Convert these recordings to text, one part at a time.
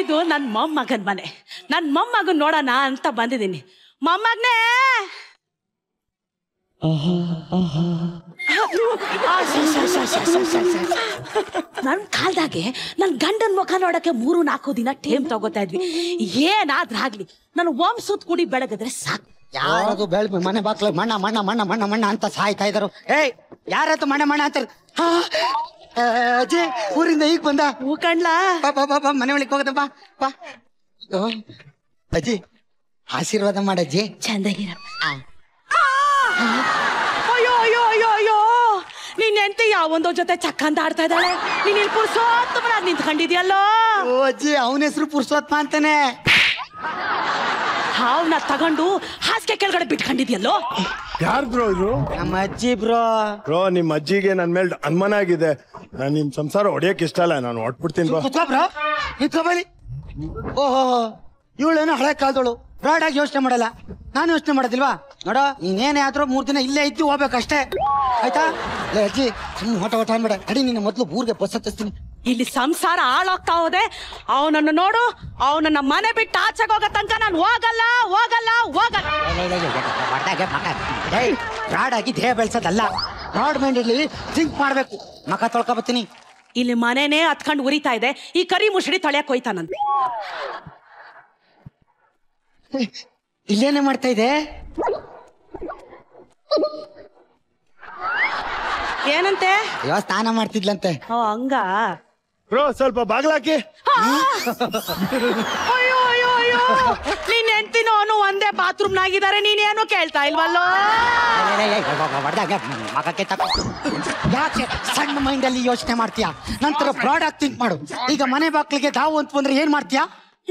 ಇದು ನನ್ನ ಮೊಮ್ಮಗನ್ ಮನೆ. ನನ್ನ ಮೊಮ್ಮಗನ್ ನೋಡೋಣ ಅಂತ ಬಂದಿದ್ದೀನಿ. ಮೊಮ್ಮಗನೇ ನನ್ ಕಾಲ್ದಾಗೆ ನನ್ ಗಂಡನ್ ಮುಖ ನೋಡಕ್ಕೆ 3-4 ದಿನ ಟೈಮ್ ತಗೋತಾ ಇದ್ವಿ. ಏನಾದ್ರಾಗ್ಲಿ ನನ್ನ ವಂಶದ ಕುಡಿ ಬೆಳಗದ್ರೆ ಸಾಕು. ಯಾರದು ಬೆಳ್ ಮನೆ ಬಾಕ್ಲ ಮಣ್ಣ ಮಣ್ಣ ಮಣ್ಣ ಮಣ್ಣ ಮಣ್ಣ ಅಂತ ಸಾಯ್ತಾ ಇದಾರು. ಏಯ್ ಯಾರತ್ತು ಮಣ್ಣ ಮಣ್ಣ ಅಂತ ಅಜ್ಜಿ ಊರಿಂದ ಈಗ ಬಂದ. ಹೂ ಕಣ್ಲಾ ಬಾ ಮನೆ ಒಳಗೆ ಹೋಗದ ಬಾ ಬಾ. ಅಜ್ಜಿ ಆಶೀರ್ವಾದ ಮಾಡಜ್ಜಿ. ಚಂದಾಗಿರ. ಅಯ್ಯೋ ಅಯ್ಯೋ ಅಯ್ಯೋ ಅಯ್ಯೋ ನೀನ್ ಎಂತ ಯಾವೊಂದೋ ಜೊತೆ ಚಕ್ಕಂತ ಆಡ್ತಾ ಇದ್ದಾಳೆ. ನೀನ್ ಇಲ್ಲಿ ಪುರುಷೋತ್ತಮನ ನಿಂತ್ಕೊಂಡಿದ್ಯಲ್ಲೋ. ಓ ಅಜ್ಜಿ ಅವನ ಹೆಸರು ಪುರುಷೋತ್ತಮ ಅಂತಾನೆ. ಹಾವ್ನ ತಗೊಂಡು ಹಾಸಿಗೆ ಕೆಳಗಡೆ ಬಿಟ್ಕೊಂಡಿದ್ಯಲ್ಲೋ. ಯಾರ್ ಬ್ರೋ ಇದು? ನಮ್ಮ ಅಜ್ಜಿ ಬ್ರೋ. ಬ್ರೋ ನಿಮ್ ಅಜ್ಜಿಗೆ ನನ್ ಮೇಲೆ ಅನುಮಾನ ಆಗಿದೆ. ನಾನ್ ನಿಮ್ ಸಂಸಾರ ಹೊಡಿಯಕ್ ಇಷ್ಟ ಇಲ್ಲ, ನಾನು ಹೊಟ್ಬಿಡ್ತೀನಿ ಬ್ರೋ. ಬ್ರೋ ನಿಂತ್ಕೊಬಲಿ. ಓಹೋ ಇವಳೇನೋ ಹಳೆ ಕಾಲದಳು, ಬ್ರಾಡ್ ಆಗಿ ಯೋಚನೆ ಮಾಡಲ್ಲ. ನಾನು ಯೋಚನೆ ಮಾಡೋದಿಲ್ವಾ? ನೋಡೋ ನೀನೇನೇ ಆದ್ರೂ 3 ದಿನ ಇಲ್ಲೇ ಇದ್ದು ಹೋಗ್ಬೇಕಷ್ಟೇ, ಆಯ್ತಾ? ಲೇ ಅಜ್ಜಿ ಸುಮ್ಮನೆ ಹೊಟ ಅನ್ಬೇಡ. ಅಡಿ ನಿನ್ನ ಮೊದ್ಲು ಊರಿಗೆ ಬಸ್ ಹತ್ತಿಸ್ತೀನಿ. ಇಲ್ಲಿ ಸಂಸಾರ ಹಾಳಾಗ್ತಾ ಹೋದೆ. ಅವನನ್ನು ನೋಡು, ಅವನನ್ನ ಮನೆ ಬಿಟ್ಟು ಆಚೆಗೆ ಹೋಗೋ ತನಕ ನಾನು ಹೋಗಲ್ಲ ಹೋಗಲ್ಲ ಹೋಗಲ್ಲ. ಬ್ರಾಡ್ ಆಗಿ ದೇಹ ಬೆಳ್ಸೋದಲ್ಲ, ಬ್ರಾಡ್ ಮೈಂಡ್ ಇರ್ಲಿ, ಥಿಂಕ್ ಮಾಡ್ಬೇಕು. ಮಕ ತೊಳ್ಕೊಬತ್ತೀನಿ. ಇಲ್ಲಿ ಮನೆನೇ ಹತ್ಕೊಂಡು ಉರಿತಾ ಇದೆ, ಈ ಕರಿ ಮುಸುಡಿ ತೊಳೆಯಕ್ ಹೋಯ್ತಾನಂತೆ. ಇಲ್ಲೇನೇ ಮಾಡ್ತಾ ಇದೆ? ಏನಂತೆ? ಯಾವ ಸ್ನಾನ ಮಾಡ್ತಿದ್ಲಂತೆ. ಓ ಹಂಗ. ಬ್ರೋ ಸ್ವಲ್ಪ ಬಾಗ್ಲಾಕಿ. ಅಯ್ಯೋ ಅಯ್ಯೋ ಅಯ್ಯೋ ನೀನ್ ಹೆಂಡ್ತಿನೋ ಅವನು ಒಂದೇ ಬಾತ್ರೂಮ್ ನಾಗಿದ್ದಾರೆ, ನೀನೇನು ಕೇಳ್ತಾ ಇಲ್ವಲ್ಲೋ? ಮಗಕ್ಕೆ ತಕ್ಕ ಯಾಕೆ ಸಣ್ಣ ಮೈಂಡ್ ಅಲ್ಲಿ ಯೋಚನೆ ಮಾಡ್ತೀಯಾ? ನಂತರ ಬ್ರಾಡ್ ಆಗಿ ಥಿಂಕ್ ಮಾಡು. ಈಗ ಮನೆ ಬಾಕ್ಲಿಗೆ ದಾವು ಅಂತ ಬಂದ್ರೆ ಏನ್ ಮಾಡ್ತೀಯಾ?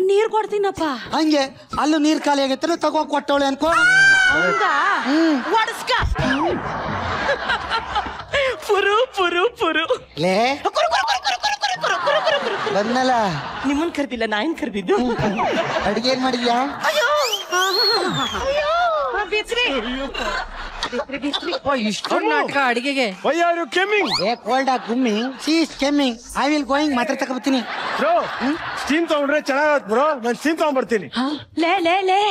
ನೀರ್ ಕೊಡ್ತೀನಪ್ಪ. ಹಂಗೆ ಅಲ್ಲೂ ನೀರ್ ಖಾಲಿ ಆಗೈತೆ, ತಗೋ ಕೊಟ್ಟವಳೆ ಅನ್ಕೋ. ಒಡಸ್ಕ ಪುರು ಪುರು ಪುರು ಲೇ ಬಂದಲ್ಲ. ನಿಮ್ಮನ್ ಕರ್ದಿಲ್ಲ, ನಾನ್ ಕರ್ದಿದ್ದು. ಅಡಿಗೆ ಏನ್ ಮಾಡಿದ್ಯಾ? ನಾಟಕ ಅಡಿಗೆಗೆ ಕೋಲ್ಡ್ ಆಗಿ ಗುಮ್ಮಿಂಗ್, ಸಿ ಇಸ್ ಕೆಮ್ಮಿಂಗ್, ಐ ವಿಲ್ ಗೋಯಿಂಗ್. ಮಾತ್ರ ತಗೋತೀನಿ ಬ್ರೋ. ಸ್ಟೀಮ್ ತಗೊಂಡ್ರೆ ಚೆನ್ನಾಗತ್ ಬ್ರೋ, ನಾನು ಸ್ಟೀಮ್ ತಗೊಂಡ್ಬರ್ತೀನಿ. ಲೇ ಲೇ ಲೇ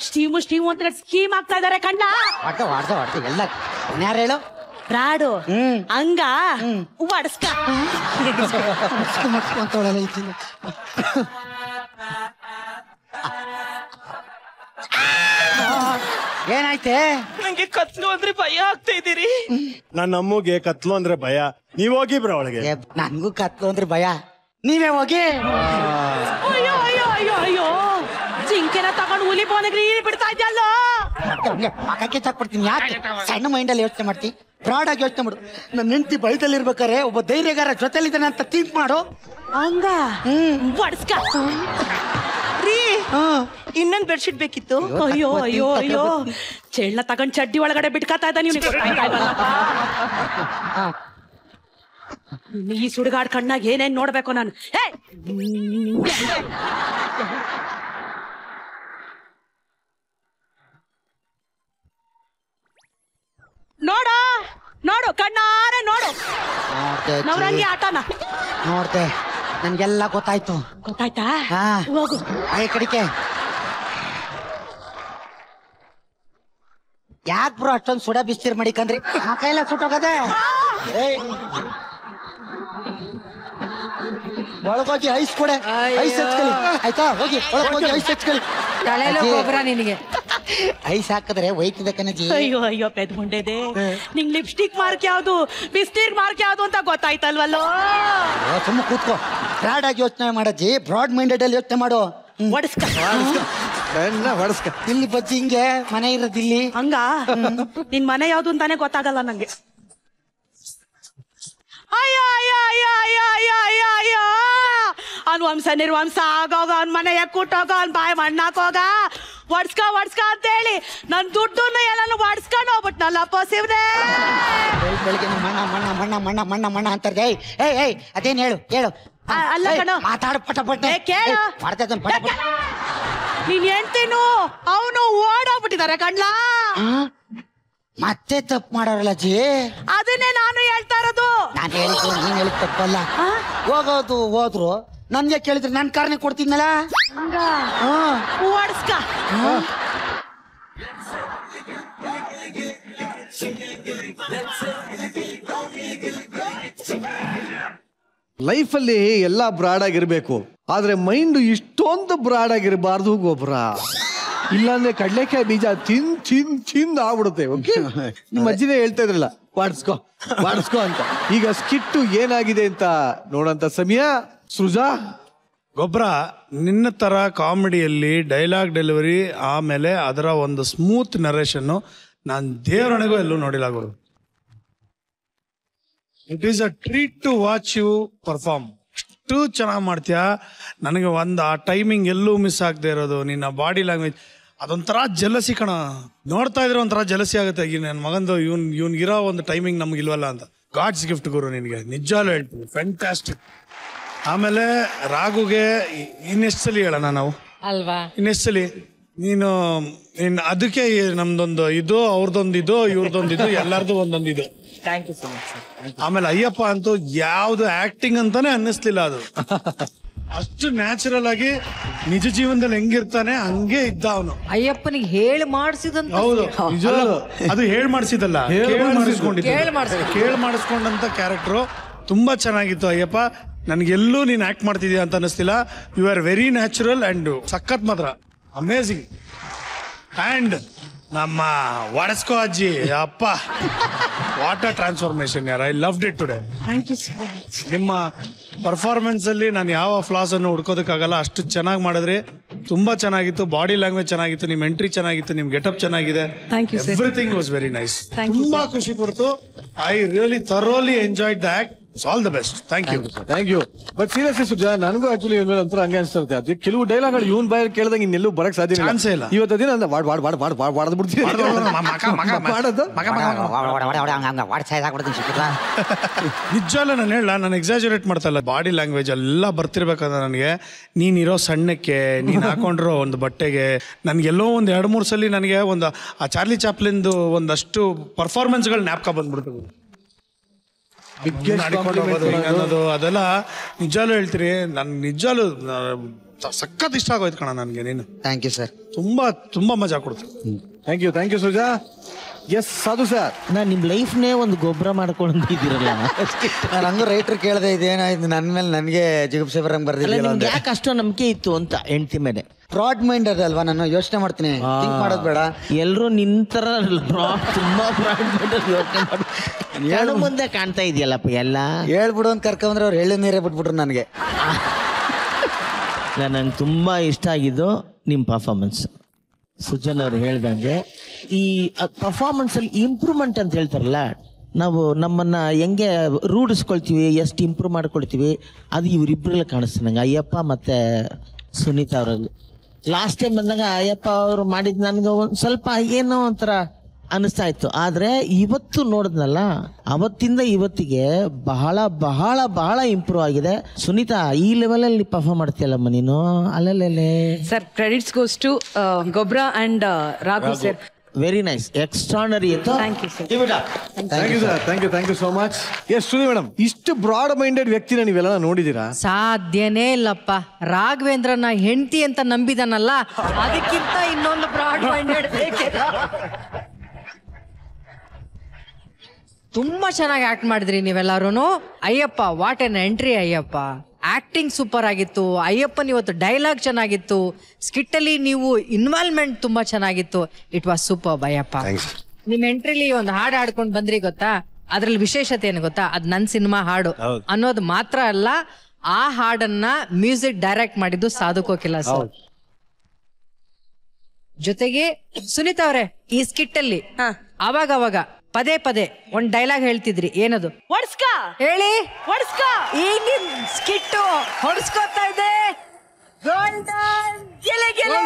ಸ್ಟೀಮು ಸ್ಟೀಮು ಅಂತ ಸ್ಕೀಮ್ ಆಗ್ತಾ ಇದಾರೆ ಕಣ್ಣ. ಹೊಡ್ದು ಎಲ್ಲ ಯಾರು ಹೇಳು? ರಾಡು ಹಂಗ ಒಡಸ್ಕ ಅಂತವಳೆಲ್ಲ ಇದ್ದೀನಿ. ಏನಾಯ್ತೆ? ನಂಗೆ ಕತ್ಲು ಅಂದ್ರೆ ಭಯ ಆಗ್ತಾ ಇದೀರಿ. ನನ್ನ ಅಮ್ಮಗೆ ಕತ್ಲು ಅಂದ್ರೆ ಭಯ. ನೀವ್ ಹೋಗಿ ಬ್ರೋ ಒಳಗೆ. ನನ್ಗೂ ಕತ್ಲು ಅಂದ್ರೆ ಭಯ, ನೀವೇ ಹೋಗಿ. ಅಯ್ಯೋ ಅಯ್ಯೋ ಅಯ್ಯೋ ಅಯ್ಯೋ ಜಿಂಕೆನ ತಗೊಂಡು ಹುಲಿ ಬೋನಿಗೆ ನೀರು ಬಿಡ್ತಾ ಇದ್ಯಲ್ಲೋ. ಮಗಕ್ಕೆ ತಕ್ಬಿಡ್ತೀನಿ. ಯಾಕೆ ಸಣ್ಣ ಮೈಂಡ್ ಅಲ್ಲಿ ಯೋಚನೆ ಮಾಡ್ತಿ? ಬ್ರಾಡ್ ಆಗಿ ಯೋಚನೆ ಮಾಡು. ನನ್ನ ಹೆಂಡತಿ ಬೈದಲ್ಲಿ ಇರ್ಬೇಕಾರೆ ಒಬ್ಬ ಧೈರ್ಯಗಾರ ಜೊತೆಲಿದ್ದಾನೆ ಅಂತ ಥಿಂಕ್ ಮಾಡು. ಹಂಗ ಬಡ್ಸ್ಕ ರೀ. ಇನ್ನೊಂದ್ ಬೆಡ್ಶೀಟ್ ಬೇಕಿತ್ತು. ಅಯ್ಯೋ ಅಯ್ಯೋ ಅಯ್ಯೋ ಚೆಳ್ಳ ತಗೊಂಡ್ ಚಡ್ಡಿ ಒಳಗಡೆ ಬಿಟ್ಕಾತಾ ಇದ್ದ. ನೀವು ಈ ಸುಡುಗಾಡ್ ಕಣ್ಣಾಗ ಏನೇನ್ ನೋಡ್ಬೇಕು ನಾನು? ನೋಡು ನೋಡು ಕಣ್ಣಾರೆ ನೋಡು ನವರಂಗಿ ಆಟನ ನೋಡ್ತೆ. ನನ್ಗೆಲ್ಲ ಗೊತ್ತಾಯ್ತು. ಗೊತ್ತಾಯ್ತಾ? ಹೋಗು ಆ ಕಡೆಗೆ. ಯಾಕೆ ಬ್ರೋ ಅಷ್ಟೊಂದು ಸುಡ ಬಿಸ್ತೀರ್ ಮಾಡಿಕಂದ್ರಿ? ಆ ಕೈಲ ಸುಟ್ಟೋಗದೆ. ಒಳಗೋಗಿ ಐಸ್ ಕೊಡೆ, ಐಸ್ ಹಚ್ಕೊಳ್ಳಿ ಆಯ್ತಾ? ಹೋಗಿ ಒಳಗೋಗಿ ಐಸ್ ಹಚ್ಕೊಳ್ಳಿ. ಗೊಬ್ಬರ ನಿನಗೆ ಐಸ್ ಹಾಕಿದ್ರೆ ಒಯ್ತಿದೆ ಕಣಜಿ. ಅಯ್ಯೋ ಅಯ್ಯೋ ಪೆದ್ ಮುಂಡೆದೆ. ನಿಂಗ್ ಲಿಪ್ಸ್ಟಿಕ್ ಮಾರ್ಕ್ ಯಾವ್ದು, ಬಿಸ್ಟಿಕ್ ಮಾರ್ಕ್ ಯಾವ್ದು ಅಂತ ಗೊತ್ತಾಯ್ತಲ್ವಲ್ಲೋ. ಸುಮ್ಮ ಕೂತ್ಕೋ. ಬ್ರಾಡ್ ಆಗಿ ಯೋಚನೆ ಮಾಡಜ್ಜಿ, ಬ್ರಾಡ್ ಮೈಂಡೆಡ್ ಅಲ್ಲಿ ಯೋಚನೆ ಮಾಡು. ಒಡಸ್ಕ ಇಲ್ಲಿ ಬಜ್ಜಿ ಹಿಂಗೆ ಮನೆ ಇರೋದಿಲ್ಲಿ ಹಂಗ. ನಿನ್ ಮನೆ ಯಾವ್ದು ಅಂತಾನೆ ಗೊತ್ತಾಗಲ್ಲ ನಂಗೆ. ಅಯ್ಯೋ ಅಯ್ಯೋ ಅಯ್ಯೋ ಅಯ್ಯೋ ಅಯ್ಯೋ ಅಯ್ಯೋ ಅಯ್ಯೋ ಅವ್ನ್ ವಂಶ ನಿರ್ವಂಶ ಆಗೋಗ, ಅವ್ನ್ ಮನೆಯ ಕೂಟೋಗ, ಅವ್ನ್ ಬಾಯಿ ಮಣ್ಣಾಕೋಗ, ಒಡ್ಸ್ಕ ಒಡ್ಸ್ಕ ಅಂತ ಹೇಳಿ ನನ್ ದುಡ್ಡನ್ನು ಎಲ್ಲಾನು ಒಡ್ಸ್ಕೊಂಡು ಹೋಗ್ಬಿಟ್ನಲ್ಲಪ್ಪ ಶಿವ್ನೇ. ಬೆಳಿಗ್ಗೆ ಮಣ್ಣ ಮಣ್ಣ ಮಣ್ಣ ಮಣ್ಣ ಮಣ್ಣ ಮಣ್ಣ ಅಂತಾರೆ. ಏಯ್ ಅದೇನ್ ಹೇಳು ಹೇಳು. ಅಲ್ಲ ಕಣ ಮಾತಾಡ ಪಟ ಪಟ್ಟೆ ಕೇಳು. ನೀನ್ ಹೆಂಡ್ತಿನು ಅವನು ಓಡೋಗ್ಬಿಟ್ಟಿದ್ದಾರೆ ಕಣ್ಲಾ. ಮತ್ತೆ ತಪ್ಪು ಮಾಡೋರಲ್ಲ ಜಿ. ಅದನ್ನೇ ನಾನು ಹೇಳ್ತಾ ಇರೋದು. ನಾನು ಹೇಳಿದ್ದು ನೀನ್ ಹೇಳಿದ್ ತಪ್ಪಲ್ಲ. ಹೋಗೋದು ಹೋದ್ರು ನನ್ಗೆ ಕೇಳಿದ್ರೆ ನನ್ ಕಾರ್ನೇ ಕೊಡ್ತಿದ್ನಲ್ಲ. ಹೊಡ್ಸ್ಕ. ಲೈಫಲ್ಲಿ ಎಲ್ಲ ಬ್ರಾಡ್ ಆಗಿರ್ಬೇಕು, ಆದ್ರೆ ಮೈಂಡ್ ಇಷ್ಟೊಂದು ಬ್ರಾಡ್ ಆಗಿರಬಾರ್ದು ಗೊಬ್ಬರ. ಇಲ್ಲಾಂದ್ರೆ ಕಡ್ಲೆಕಾಯಿ ಬೀಜ ತಿಂದು ಆಗ್ಬಿಡುತ್ತೆ. ಓಕೆ, ನಿಮ್ಮ ಅಜ್ಜಿನೇ ಹೇಳ್ತಾ ಇದ್ರಲ್ಲ ಬಾಡಿಸ್ಕೋ ಅಂತ. ಈಗ ಸ್ಕಿಟ್ಟು ಏನಾಗಿದೆ ಅಂತ ನೋಡಂತ ಸಮಯ. ಸೃಜಾ, ಗೊಬ್ಬರ ನಿನ್ನ ತರ ಕಾಮಿಡಿಯಲ್ಲಿ ಡೈಲಾಗ್ ಡೆಲಿವರಿ ಆಮೇಲೆ ಅದರ ಒಂದು ಸ್ಮೂತ್ ನರೇಷನ್ ನಾನು ದೇವರಣೆಗೂ ಎಲ್ಲೂ ನೋಡಿಲ್ಲ ಗುರು. It is a treat to watch you perform. ಅಷ್ಟು ಚೆನ್ನಾಗಿ ಮಾಡ್ತೀಯಾ. ನನಗೆ ಒಂದು ಆ ಟೈಮಿಂಗ್ ಎಲ್ಲೂ ಮಿಸ್ ಆಗದೆ ಇರೋದು, ನಿನ್ನ ಬಾಡಿ ಲ್ಯಾಂಗ್ವೇಜ್ ಅದೊಂಥರ ಜಲಸಿ ಕಣ. ನೋಡ್ತಾ ಇದ್ರೆ ಒಂಥರ ಜಲಸಿ ಆಗುತ್ತೆ. ಈಗ ನನ್ನ ಮಗಂದು ಇವ್ನಿಗಿರೋ ಒಂದು ಟೈಮಿಂಗ್ ನಮ್ಗಿಲ್ವಲ್ಲ ಅಂತ. ಗಾಡ್ಸ್ ಗಿಫ್ಟ್ ಗುರು ನಿನಗೆ, ನಿಜಾಲು ಹೇಳ್ತೀನಿ, ಫ್ಯಾಂಟಾಸ್ಟಿಕ್. ಆಮೇಲೆ ರಾಘುಗೆ ಇನ್ನೆಷ್ಟು ಸಲ ಹೇಳೋಣ ನಾವು ಅಲ್ವಾ? ಇನ್ನೆಷ್ಟು ಸಲ ನೀನು ಅದಕ್ಕೆ ನಮ್ದೊಂದು ಇದು, ಅವ್ರದೊಂದು ಇದು, ಇವ್ರದೊಂದು ಇದು, ಎಲ್ಲಾರ್ದು ಒಂದೊಂದು ಇದು. Thank you so much. ಆಮೇಲೆ ಅಯ್ಯಪ್ಪ ಅಂತೂ ಯಾವ್ದು ಆಕ್ಟಿಂಗ್ ಅಂತಾನೆ ಅನ್ನಿಸ್ಲಿಲ್ಲ. ಅದು ಅಷ್ಟು ನ್ಯಾಚುರಲ್ ಆಗಿ ನಿಜ ಜೀವನದಲ್ಲಿ ಹೆಂಗಿರ್ತಾನೆ ಹಂಗೆ ಇದ್ದ ಅವನು. ಅಯ್ಯಪ್ಪನಿಗೆ ಹೇಳಿ ಮಾಡಿಸಿದಂತ. ಹೌದು, ಅದು ಹೇಳಿ ಮಾಡಿಸಿದಲ್ಲ, ಕೇಳಿ ಮಾಡಿಸ್ಕೊಂಡಂತ ಕ್ಯಾರೆಕ್ಟರ್ ತುಂಬಾ ಚೆನ್ನಾಗಿತ್ತು. ಅಯ್ಯಪ್ಪ, ನನ್ಗೆಲ್ಲೂ ನೀನ್ ಆಕ್ಟ್ ಮಾಡ್ತಿದ್ಯಾ ಅಂತ ಅನಿಸ್ತಿಲ್ಲ. You are very natural and ಸಖತ್ ಮಾತ್ರ ಅಮೇಝಿಂಗ್. ಅಂಡ್ ನಮ್ಮ ವಡಸ್ಕೋ ಅಜ್ಜಿ, ಅಪ್ಪ, ವಾಟರ್ ಟ್ರಾನ್ಸ್ಫಾರ್ಮೇಶನ್ ಯಾರ, I loved it today. Thank you so much. ನಿಮ್ಮ ಪರ್ಫಾರ್ಮೆನ್ಸ್ ಅಲ್ಲಿ ನಾನು ಯಾವ ಫ್ಲಾಸ್ ಅನ್ನು ಹುಡ್ಕೋದಕ್ಕಾಗಲ್ಲ, ಅಷ್ಟು ಚೆನ್ನಾಗಿ ಮಾಡಿದ್ರಿ. ತುಂಬಾ ಚೆನ್ನಾಗಿತ್ತು, ಬಾಡಿ ಲ್ಯಾಂಗ್ವೇಜ್ ಚೆನ್ನಾಗಿತ್ತು, ನಿಮ್ ಎಂಟ್ರಿ ಚೆನ್ನಾಗಿತ್ತು, ನಿಮ್ ಗೆಟಪ್ ಚೆನ್ನಾಗಿದೆ. Everything was very nice. ತುಂಬಾ ಖುಷಿ ಪಡ್ತು. I really thoroughly enjoyed the act. All the best. Thank you. But seriously Suja, ನನಗೂ ಆಕ್ಚುಲಿ ಒಂಥರ ಹಂಗೆ ಅನ್ಸುತ್ತೆ. ಅದು ಕೆಲವು ಡೈಲಾಗ್ಗಳು ಇವನ್ ಬಾಯಲ್ಲಿ ಕೇಳಿದಾಗ ಇನ್ನೆಲ್ಲೂ ಬರಕ್ ಸಾಧ್ಯ ಇಲ್ಲ. ಇವತ್ತು ದಿನ ಬಿಡ್ತೀನಿ. ನಿಜವಲ್ಲ ನಾನು ಹೇಳ, ನಾನು ಎಕ್ಸಾಜುರೇಟ್ ಮಾಡ್ತಾ ಇಲ್ಲ. ಬಾಡಿ ಲ್ಯಾಂಗ್ವೇಜ್ ಎಲ್ಲ ಬರ್ತಿರ್ಬೇಕಂದ್ರೆ ನನಗೆ ನೀನಿರೋ ಸಣ್ಣಕ್ಕೆ, ನೀನ್ ಹಾಕೊಂಡಿರೋ ಒಂದು ಬಟ್ಟೆಗೆ, ನನ್ಗೆಲ್ಲೋ ಒಂದ್ 2-3 ಸಲ ನನಗೆ ಒಂದು ಆ ಚಾರ್ಲಿ ಚಾಪ್ಲಿಂದು ಒಂದಷ್ಟು ಪರ್ಫಾರ್ಮೆನ್ಸ್ಗಳು ಜ್ಞಾಪಕ ಬಂದ್ಬಿಡ್ತದೆ. ಅನ್ನೋದು ಅದೆಲ್ಲ ನಿಜಾಲು ಹೇಳ್ತೀರಿ. ನನ್ ನಿಜಾಲು ಸಖತ್ ಇಷ್ಟ ಆಗೋಯ್ತು ಕಣ ನನ್ಗೆ. ನೀನು ಥ್ಯಾಂಕ್ ಯು ಸರ್. ತುಂಬಾ ಮಜಾ ಕೊಡ್ತೀನಿ. Thank you Suja. Yes Sadhu sir, ನಾ ನಿಮ್ ಲೈಫ್ನೇ ಒಂದು ಗೊಬ್ಬರ ಮಾಡ್ಕೊಂಡಿದ್ದೀರಲ್ಲ. ನಾನು ಹಂಗ ರೈಟರ್ ಕೇಳದೆ, ಇದೇನಾಯ್ತು ನನ್ನ ಮೇಲೆ ನನಗೆ ಜಿಗುಪ್ಸೆ ಬರಂಗ್ ಬರ್ದಿಲ್ಲ. ಯಾಕೆ ಅಷ್ಟೋ ನಂಬಿಕೆ ಇತ್ತು ಅಂತ ಹೆಂಡತಿ ಮೇಲೆ? ಫ್ರಾಡ್ ಮೈಂಡ್ ಅದಲ್ವಾ, ನಾನು ಯೋಚನೆ ಮಾಡ್ತೀನಿ, ಥಿಂಕ್ ಮಾಡೋದು ಬೇಡ. ಎಲ್ರು ನಿಂತರ ತುಂಬಾ ಫ್ರಾಡ್ ಯೋಚನೆ ಮಾಡಿ ಮುಂದೆ ಕಾಣ್ತಾ ಇದೆಯಲ್ಲಪ್ಪ ಎಲ್ಲ. ಹೇಳ್ಬಿಡು ಅಂತ ಕರ್ಕೊಂಡ್ರೆ ಅವ್ರು ಎಳ್ಳು ನೀರೇ ಬಿಟ್ಬಿಟ್ರು ನನಗೆ. ನನಗೆ ತುಂಬಾ ಇಷ್ಟ ಆಗಿದ್ದು ನಿಮ್ಮ ಪರ್ಫಾರ್ಮೆನ್ಸ್. ಸುಜನ್ ಅವ್ರು ಹೇಳ್ದಂಗೆ ಈ ಪರ್ಫಾರ್ಮೆನ್ಸ್ ಅಲ್ಲಿ ಇಂಪ್ರೂವ್ಮೆಂಟ್ ಅಂತ ಹೇಳ್ತಾರಲ್ಲ, ನಾವು ನಮ್ಮನ್ನ ಹೆಂಗೆ ರೂಢಿಸ್ಕೊಳ್ತೀವಿ, ಎಷ್ಟು ಇಂಪ್ರೂವ್ ಮಾಡ್ಕೊಳ್ತೀವಿ, ಅದು ಇವರಿಬ್ಬರಲ್ಲಿ ಕಾಣಿಸ್ತು ನಂಗೆ. ಅಯ್ಯಪ್ಪ ಮತ್ತೆ ಸುನೀತಾ ಅವರಲ್ಲಿ. ಲಾಸ್ಟ್ ಟೈಮ್ ಬಂದಾಗ ಅಯ್ಯಪ್ಪ ಅವರು ಮಾಡಿದ್ ನನಗೆ ಒಂದು ಸ್ವಲ್ಪ ಏನೋ ಒಂಥರ ಅನಿಸ್ತಾ ಇತ್ತು. ಆದ್ರೆ ಇವತ್ತು ನೋಡಿದ್ನಲ್ಲ, ಅವತ್ತಿಂದ ಇವತ್ತಿಗೆ ಬಹಳ ಬಹಳ ಬಹಳ ಇಂಪ್ರೂವ್ ಆಗಿದೆ. ಸುನೀತಾ, ಈ ಲೆವೆಲ್ ಅಲ್ಲಿ ಪರ್ಫಾರ್ಮ್ ಮಾಡ್ತೀಯಲ್ಲಮ್ಮ ನೀನು. ಅಲ್ಲಲ್ಲೇ sir, credits goes to Gobra and Raghu sir. Very nice, extraordinary ಇತ್ತು. Thank you sir. Thank you so much. Yes Suni madam, ಇಷ್ಟು ಬ್ರಾಡ್ ಮೈಂಡೆಡ್ ವ್ಯಕ್ತಿನ ನೀವೆಲ್ಲ ನೋಡಿದೀರಾ? ಸಾಧ್ಯನೇ ಇಲ್ಲಪ್ಪ. ರಾಘವೇಂದ್ರನ ಹೆಂಡತಿ ಅಂತ ನಂಬಿದನಲ್ಲ, ಅದಕ್ಕಿಂತ ಇನ್ನೊಂದು ಬ್ರಾಡ್ ಮೈಂಡೆಡ್ ಬೇಕಿಲ್ಲ. ತುಂಬಾ ಚೆನ್ನಾಗಿ ಆಕ್ಟ್ ಮಾಡಿದ್ರಿ ನೀವೆಲ್ಲರೂ. Ayyappa, what N entry Ayyappa. Acting super ಆಗಿತ್ತು. ಅಯ್ಯಪ್ಪನ್ ಇವತ್ತು ಡೈಲಾಗ್ ಚೆನ್ನಾಗಿತ್ತು. ಸ್ಕಿಟ್ ಅಲ್ಲಿ ನೀವು ಇನ್ವಾಲ್ವ್ಮೆಂಟ್ ತುಂಬಾ ಚೆನ್ನಾಗಿತ್ತು. It was super Ayyappa. ನಿಮ್ ಎಂಟ್ರಿಲಿ ಒಂದು ಹಾಡು ಹಾಡ್ಕೊಂಡು ಬಂದ್ರಿ ಗೊತ್ತಾ? ಅದ್ರಲ್ಲಿ ವಿಶೇಷತೆ ಏನು ಗೊತ್ತಾ? ಅದ್ ನನ್ ಸಿನಿಮಾ ಹಾಡು ಅನ್ನೋದು ಮಾತ್ರ ಅಲ್ಲ, ಆ ಹಾಡನ್ನ ಮ್ಯೂಸಿಕ್ ಡೈರೆಕ್ಟ್ ಮಾಡಿದ್ದು ಸಾಧು ಕೋಕಿಲ ಸರ್. ಜೊತೆಗೆ ಸುನೀತಾ ಅವರೇ, ಈ ಸ್ಕಿಟ್ ಅಲ್ಲಿ ಅವಾಗ ಪದೇ ಪದೇ ಒಂದ್ ಡೈಲಾಗ್ ಹೇಳ್ತಿದ್ರಿ, ಏನದು? ಹೊಡ್ಸ್ಕ ಹೇಳಿ. ಹೊಡ್ಸ್ಕ. ಈಗಿನ ಸ್ಕಿಟ್ಟು ಹೊಡ್ಸ್ಕೊತಾ ಇದೆ. ಗೋಲ್ಡನ್ ಗೆಲೆ ಗೆಲೆ.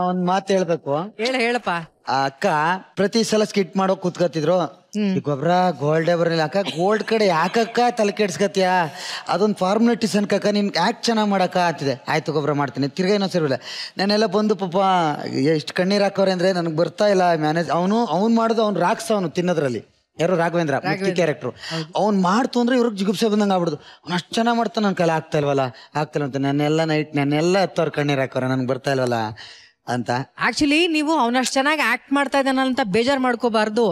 ಒಂದ್ ಮಾತು ಹೇಳ್ಬೇಕು. ಹೇಳಪ್ಪ. ಆ ಅಕ್ಕ ಪ್ರತಿ ಸಲ ಸ್ಕಿಟ್ ಮಾಡೋ ಕೂತ್ಕೊತಿದ್ರು ಈ ಗೊಬ್ಬರ ಗೋಲ್ಡೇ ಬರಲಿಲ್ಲ ಅಕ್ಕ ಗೋಲ್ಡ್ ಕಡೆ ಯಾಕಕ್ಕ ತಲೆ ಕೆಡ್ಸ್ಕತ್ತೀಯ ಅದೊಂದು ಫಾರ್ಮಾಲಿಟೀಸ್ ಅನ್ಕಕ್ಕ ನಿನ್ ಯಾಕೆ ಚೆನ್ನಾಗಿ ಮಾಡಕ್ಕ ಅಂತಿದೆ. ಆಯ್ತು ಗೊಬ್ಬರ ಮಾಡ್ತೀನಿ ತಿರ್ಗಾ ಇನ್ನೊಂದು ಸರಿಲ್ಲ. ನಾನೆಲ್ಲ ಬಂದು ಪಾಪ ಎಷ್ಟು ಕಣ್ಣೀರು ಹಾಕೋರೆ ಅಂದ್ರೆ ನನಗೆ ಬರ್ತಾ ಇಲ್ಲ ಮ್ಯಾನೇಜ್. ಅವ್ನು ಮಾಡೋದು ಅವ್ನು ರಾಕ್ಸ್ ಅವನು ತಿನ್ನೋದ್ರಲ್ಲಿ. ಯಾರು ರಾಘವೇಂದ್ರ ಕ್ಯಾರೆಕ್ಟ್ರು ಅವ್ನು ಮಾಡ್ತು ಅಂದ್ರೆ ಇವ್ರಿಗೆ ಜಿಗುಪ್ಸೆ ಬಂದಂಗೆ ಆಗ್ಬಿಡುದು. ಅವ್ನು ಅಷ್ಟು ಚೆನ್ನಾಗಿ ಮಾಡ್ತಾನೆ ನನ್ನ ಕೈಲಿ ಆಗ್ತಾ ಇಲ್ವಲ್ಲ ಅಂತ ನನ್ನೆಲ್ಲ ಎತ್ತವ್ರು ಕಣ್ಣೀರು ಹಾಕೋರೆ ನನಗೆ ಬರ್ತಾ ಇಲ್ವಲ್ಲ ಅಂತ. ಆಕ್ಚುಲಿ ನೀವು ಅವನಷ್ಟು ಚೆನ್ನಾಗಿ ಆಕ್ಟ್ ಮಾಡ್ತಾ ಇದ್ದಾನ ಅಂತ ಬೇಜಾರು ಮಾಡ್ಕೋಬಾರ್ದು.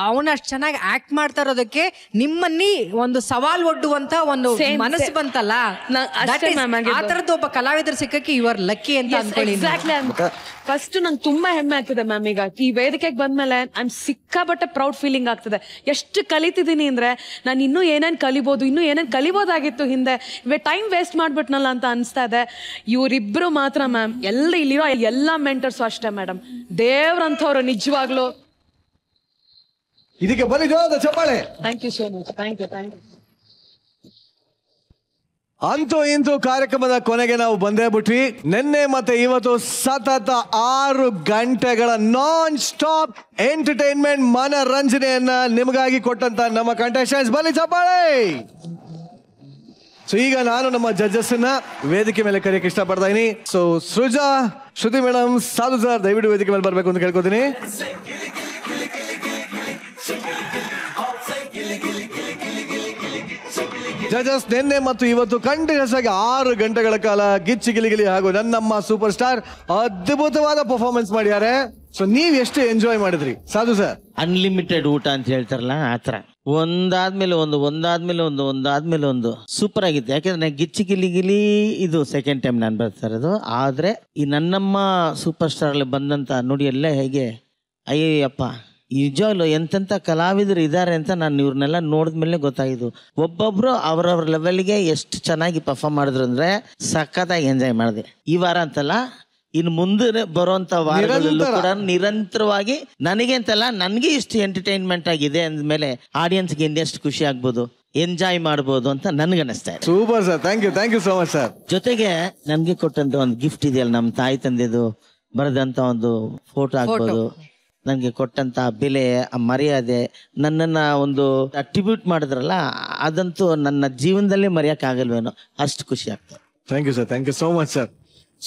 ಅವನಷ್ಟು ಚೆನ್ನಾಗಿ ಆಕ್ಟ್ ಮಾಡ್ತಾ ಇರೋದಕ್ಕೆ ನಿಮ್ಮನ್ನಿ ಒಂದು ಸವಾಲ್ ಒಡ್ಡುವಂತ ಒಂದು ಮನಸ್ಸು ಬಂತಲ್ಲ, ಆ ತರದ್ದು ಒಬ್ಬ ಕಲಾವಿದರು ಸಿಕ್ಕಕ್ಕೆ ಯು ಆರ್ ಲಕ್ಕಿ ಅಂತ ಅನ್ಕೊಳ್ಳಿ. ಫಸ್ಟ್ ನಂಗೆ ತುಂಬಾ ಹೆಮ್ಮೆ ಆಗ್ತದೆ ಮ್ಯಾಮ್. ಈಗ ಈ ವೇದಿಕೆಗೆ ಬಂದ್ಮೇಲೆ ಐ ಆಮ್ ಸಿಕ್ಕಾಬಟ್ಟೆ ಪ್ರೌಡ್ ಫೀಲಿಂಗ್ ಆಗ್ತದೆ. ಎಷ್ಟು ಕಲಿತಿದ್ದೀನಿ ಅಂದ್ರೆ ನಾನು ಇನ್ನೂ ಏನೇನು ಕಲಿಬೋದಾಗಿತ್ತು ಹಿಂದೆ, ಟೈಮ್ ವೇಸ್ಟ್ ಮಾಡ್ಬಿಟ್ನಲ್ಲ ಅಂತ ಅನಿಸ್ತಾ ಇದೆ. ಇವರಿಬ್ರು ಮಾತ್ರ ಮ್ಯಾಮ್, ಇಲ್ಲಿರೋ ಎಲ್ಲ ಮೆಂಟರ್ಸು ಅಷ್ಟೇ ಮೇಡಮ್, ದೇವ್ರಂಥವ್ರು ನಿಜವಾಗ್ಲು. ಇದಕ್ಕೆ ಬನ್ನಿ ಜೋರಾದ ಚಪ್ಪಾಳೆ. Thank you so much. Thank you. ಅಂತೂ ಇಂತೂ ಕಾರ್ಯಕ್ರಮದ ಕೊನೆಗೆ ನಾವು ಬಂದೇ ಬಿಟ್ವಿ. ನಿನ್ನೆ ಮತ್ತೆ ಇವತ್ತು ಸತತ 6 ಗಂಟೆಗಳ ನಾನ್ ಸ್ಟಾಪ್ ಎಂಟರ್ಟೈನ್ಮೆಂಟ್ ಮನರಂಜನೆಯನ್ನ ನಿಮಗಾಗಿ ಕೊಟ್ಟಂತ ನಮ್ಮ ಕಂಟೆಸ್ಟೆಂಟ್ಸ್ ಬನ್ನಿ ಚಪ್ಪಾಳೆ. ಸೊ ಈಗ ನಾನು ನಮ್ಮ ಜಡ್ಜಸ್ ನ ವೇದಿಕೆ ಮೇಲೆ ಕರೆಯಕ್ಕೆ ಇಷ್ಟಪಡ್ತಾ ಇದೀನಿ. ಸೊ ಸೃಜಾ, ಶ್ರುತಿ ಮೇಡಮ್, ಸಾಧು ಸರ್ ದಯವಿಟ್ಟು ವೇದಿಕೆ ಮೇಲೆ ಬರ್ಬೇಕು ಅಂತ ಕೇಳ್ಕೊತೀನಿ. ಜಜಸ್ ನಿನ್ನೆ ಮತ್ತು ಇವತ್ತು ಕಂಟಿನ್ಯೂಸ್ ಆಗಿ 6 ಗಂಟೆಗಳ ಕಾಲ ಗಿಚ್ಚಿ ಗಿಲಿಗಿಲಿ ಹಾಗೂ ನನ್ನಮ್ಮ ಸೂಪರ್ ಸ್ಟಾರ್ ಅದ್ಭುತವಾದ ಪರ್ಫಾರ್ಮೆನ್ಸ್ ಮಾಡಿದ್ದಾರೆ. ಸೊ ನೀವ್ ಎಷ್ಟು ಎಂಜಾಯ್ ಮಾಡಿದ್ರಿ ಸಾಧು ಸರ್? ಅನ್ಲಿಮಿಟೆಡ್ ಊಟ ಅಂತ ಹೇಳ್ತಾರಲ್ಲ ಆತರ ಒಂದಾದ್ಮೇಲೆ ಒಂದು ಸೂಪರ್ ಆಗಿತ್ತು. ಯಾಕೆಂದ್ರೆ ಗಿಚ್ಚಿ ಗಿಲಿ ಇದು ಸೆಕೆಂಡ್ ಟೈಮ್ ನಾನು ಬರ್ತಾ ಇರೋದು. ಆದ್ರೆ ಈ ನನ್ನಮ್ಮ ಸೂಪರ್ ಸ್ಟಾರ್ ಅಲ್ಲಿ ಬಂದಂತ ನುಡಿ ಎಲ್ಲ ಹೇಗೆ ಅಯ್ಯಪ್ಪ ನಿಜವಾಗ್ಲು ಎಂತೆಂಥ ಕಲಾವಿದರು ಇದ್ದಾರೆ ಅಂತ ನಾನು ಇವ್ರನ್ನೆಲ್ಲ ನೋಡಿದ್ಮೇಲೆ ಗೊತ್ತಾಗಿದ್ದು. ಒಬ್ಬೊಬ್ರು ಅವ್ರವ್ರ ಲೆವೆಲ್ಗೆ ಎಷ್ಟು ಚೆನ್ನಾಗಿ ಪರ್ಫಾರ್ಮ್ ಮಾಡಿದ್ರು ಅಂದ್ರೆ ಸಖತ್ತಾಗಿ ಎಂಜಾಯ್ ಮಾಡಿದೆ. ಈ ವಾರ ಅಂತಲ್ಲ, ಇನ್ನು ಮುಂದೆ ಬರುವಂತ ವಾರಗಳಲ್ಲೂ ಕೂಡ ನಿರಂತರವಾಗಿ ನನಗೆ ಅಂತಲ್ಲ ನನಗೆ ಇಷ್ಟು ಎಂಟರ್ಟೈನ್ಮೆಂಟ್ ಆಗಿದೆ ಅಂದ್ಮೇಲೆ ಆಡಿಯನ್ಸ್ಗೆ ಇನ್ನೆಷ್ಟು ಖುಷಿ ಆಗ್ಬೋದು, ಎಂಜಾಯ್ ಮಾಡ್ಬೋದು ಅಂತ ನನ್ಗನ್ನಿಸ್ತಾ ಇದೆ. Super sir, thank you so much sir. ಜೊತೆಗೆ ನನ್ಗೆ ಕೊಟ್ಟಂತ ಒಂದು ಗಿಫ್ಟ್ ಇದೆಯಲ್ಲ, ನಮ್ಮ ತಾಯಿ ತಂದೆದು ಬರೆದಂತ ಒಂದು ಫೋಟೋ ಆಗ್ಬೋದು, ನನಗೆ ಕೊಟ್ಟಂತ ಬೆಲೆ, ಆ ಮರ್ಯಾದೆ, ನನ್ನನ್ನ ಒಂದು ಅಟ್ರಿಬ್ಯೂಟ್ ಮಾಡಿದ್ರಲ್ಲ, ಅದಂತೂ ನನ್ನ ಜೀವನದಲ್ಲೇ ಮರೆಯಕ್ಕಾಗಲ್ವೇನೋ ಅಷ್ಟು ಖುಷಿ ಆಗ್ತದೆ. Thank you sir, thank you so much sir.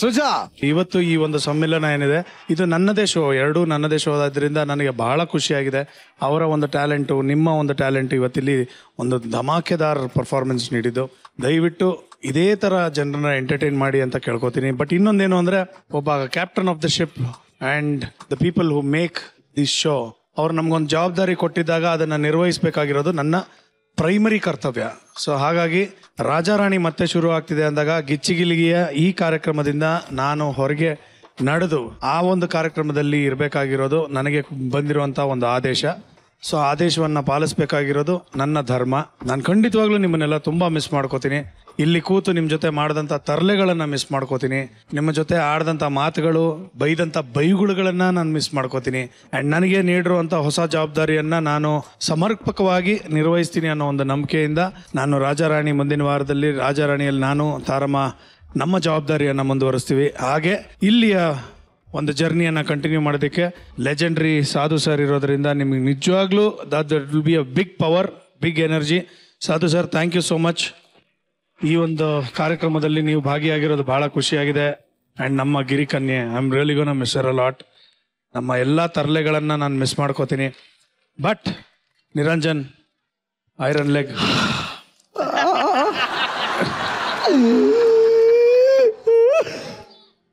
Suja, ಇವತ್ತು ಈ ಒಂದು ಸಮ್ಮೇಳನ ಏನಿದೆ ಇದು ನನ್ನದೇ ಶೋ, ಎರಡೂ ನನ್ನದೇ ಶೋ ಆದ್ರಿಂದ ನನಗೆ ಬಹಳ ಖುಷಿಯಾಗಿದೆ. ಅವರ ಒಂದು ಟ್ಯಾಲೆಂಟು, ನಿಮ್ಮ ಒಂದು ಟ್ಯಾಲೆಂಟ್ ಇವತ್ತಿಲ್ಲಿ ಒಂದು ಧಮಾಕೆದಾರ್ ಪರ್ಫಾರ್ಮೆನ್ಸ್ ನೀಡಿದ್ದು. ದಯವಿಟ್ಟು ಇದೇ ಥರ ಜನರನ್ನ ಎಂಟರ್ಟೈನ್ ಮಾಡಿ ಅಂತ ಕೇಳ್ಕೊತೀನಿ. ಬಟ್ ಇನ್ನೊಂದೇನು ಅಂದರೆ, ಒಬ್ಬ captain of the ship and the people who make this show, ಅವ್ರು ನಮ್ಗೊಂದು ಜವಾಬ್ದಾರಿ ಕೊಟ್ಟಿದ್ದಾಗ ಅದನ್ನು ನಿರ್ವಹಿಸಬೇಕಾಗಿರೋದು ನನ್ನ ಪ್ರೈಮರಿ ಕರ್ತವ್ಯ. ಸೊ ಹಾಗಾಗಿ ರಾಜಾರಾಣಿ ಮತ್ತೆ ಶುರು ಆಗ್ತಿದೆ ಅಂದಾಗ ಗಿಚ್ಚಿಗಿಲಿಗಿಯ ಈ ಕಾರ್ಯಕ್ರಮದಿಂದ ನಾನು ಹೊರಗೆ ನಡೆದು ಆ ಒಂದು ಕಾರ್ಯಕ್ರಮದಲ್ಲಿ ಇರಬೇಕಾಗಿರೋದು ನನಗೆ ಬಂದಿರುವಂಥ ಒಂದು ಆದೇಶ. ಸೊ ಆದೇಶವನ್ನು ಪಾಲಿಸ್ಬೇಕಾಗಿರೋದು ನನ್ನ ಧರ್ಮ. ನಾನು ಖಂಡಿತವಾಗ್ಲೂ ನಿಮ್ಮನ್ನೆಲ್ಲ ತುಂಬ ಮಿಸ್ ಮಾಡ್ಕೋತೀನಿ. ಇಲ್ಲಿ ಕೂತು ನಿಮ್ಮ ಜೊತೆ ಮಾಡಿದಂಥ ತರಲೆಗಳನ್ನು ಮಿಸ್ ಮಾಡ್ಕೋತೀನಿ. ನಿಮ್ಮ ಜೊತೆ ಆಡಿದಂಥ ಮಾತುಗಳು, ಬೈದಂಥ ಬೈಗುಳುಗಳನ್ನು ನಾನು ಮಿಸ್ ಮಾಡ್ಕೋತೀನಿ. ಆ್ಯಂಡ್ ನನಗೆ ನೀಡಿರುವಂಥ ಹೊಸ ಜವಾಬ್ದಾರಿಯನ್ನು ನಾನು ಸಮರ್ಪಕವಾಗಿ ನಿರ್ವಹಿಸ್ತೀನಿ ಅನ್ನೋ ಒಂದು ನಂಬಿಕೆಯಿಂದ ನಾನು ರಾಜಾರಾಣಿ, ಮುಂದಿನ ವಾರದಲ್ಲಿ ರಾಜಾರಾಣಿಯಲ್ಲಿ ನಾನು ತಾರಮ್ಮ ನಮ್ಮ ಜವಾಬ್ದಾರಿಯನ್ನು ಮುಂದುವರಿಸ್ತೀವಿ. ಹಾಗೆ ಇಲ್ಲಿಯ ಒಂದು ಜರ್ನಿಯನ್ನು ಕಂಟಿನ್ಯೂ ಮಾಡೋದಕ್ಕೆ ಲೆಜೆಂಡ್ರಿ ಸಾಧು ಸರ್ ಇರೋದ್ರಿಂದ ನಿಮಗೆ ನಿಜವಾಗ್ಲೂ that will be a big power, big energy. Sadhu sir, thank you so much. ಈ ಒಂದು ಕಾರ್ಯಕ್ರಮದಲ್ಲಿ ನೀವು ಭಾಗಿಯಾಗಿರೋದು ಬಹಳ ಖುಷಿಯಾಗಿದೆ. ಆ್ಯಂಡ್ ನಮ್ಮ ಗಿರಿಕನ್ಯೆ, I am really gonna miss her a lot. ನಮ್ಮ ಎಲ್ಲ ತರಲೆಗಳನ್ನು ನಾನು ಮಿಸ್ ಮಾಡ್ಕೋತೀನಿ. But Niranjan, iron leg